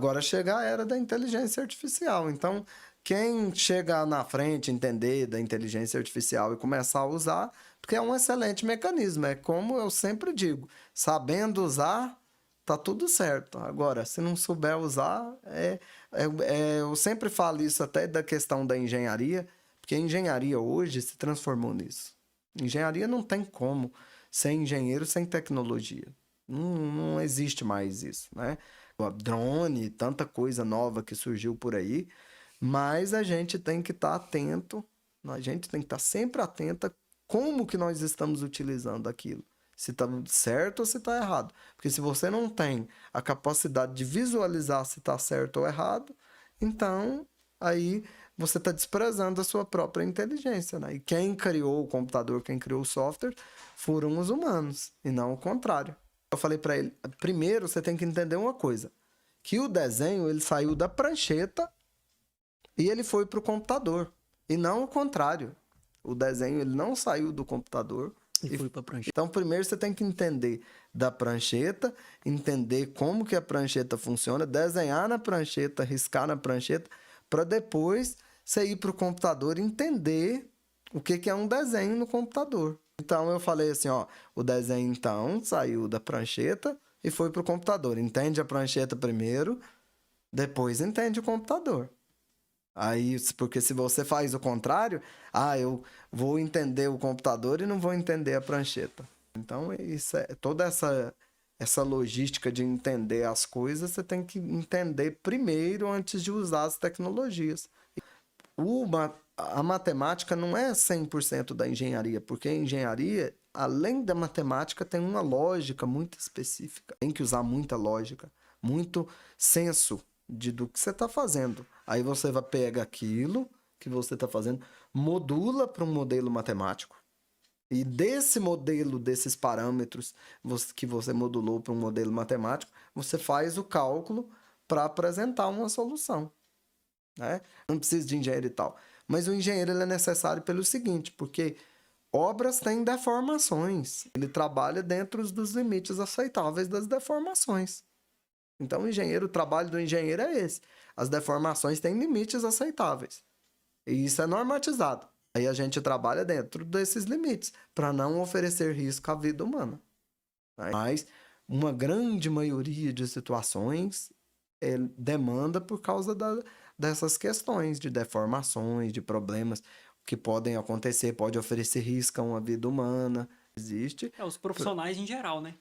Agora chega a era da inteligência artificial. Então, quem chega na frente, entender da inteligência artificial e começar a usar, porque é um excelente mecanismo. É como eu sempre digo, sabendo usar, tá tudo certo. Agora, se não souber usar, eu sempre falo isso até da questão da engenharia, porque a engenharia hoje se transformou nisso. Engenharia não tem como ser engenheiro sem tecnologia. Não existe mais isso, né? Drone, tanta coisa nova que surgiu por aí, mas a gente tem que estar atento, a gente tem que estar sempre atento a como que nós estamos utilizando aquilo. Se está certo ou se está errado. Porque se você não tem a capacidade de visualizar se está certo ou errado, então aí você está desprezando a sua própria inteligência, né? E quem criou o computador, quem criou o software, foram os humanos, e não o contrário. Eu falei para ele, primeiro você tem que entender uma coisa, que o desenho ele saiu da prancheta e ele foi para o computador, e não o contrário. O desenho ele não saiu do computador E foi para prancheta. Então, primeiro você tem que entender da prancheta, entender como que a prancheta funciona, desenhar na prancheta, riscar na prancheta, para depois você ir para o computador e entender o que que é um desenho no computador. Então, eu falei assim, ó, o desenho, então, saiu da prancheta e foi para o computador. Entende a prancheta primeiro, depois entende o computador. Aí, porque se você faz o contrário, eu vou entender o computador e não vou entender a prancheta. Então, isso toda essa logística de entender as coisas, você tem que entender primeiro antes de usar as tecnologias. A matemática não é 100% da engenharia, porque a engenharia, além da matemática, tem uma lógica muito específica. Tem que usar muita lógica, muito senso do que você está fazendo. Aí você vai pegar aquilo que você está fazendo, modula para um modelo matemático. E desse modelo, desses parâmetros que você modulou para um modelo matemático, você faz o cálculo para apresentar uma solução, né? Não precisa de engenheiro e tal. Mas o engenheiro ele é necessário pelo seguinte, porque obras têm deformações. Ele trabalha dentro dos limites aceitáveis das deformações. Então, o trabalho do engenheiro é esse. As deformações têm limites aceitáveis. E isso é normatizado. Aí a gente trabalha dentro desses limites, para não oferecer risco à vida humana. Mas uma grande maioria de situações demanda por causa dessas questões de deformações, de problemas que podem acontecer, pode oferecer risco a uma vida humana. Existe. Os profissionais em geral, né?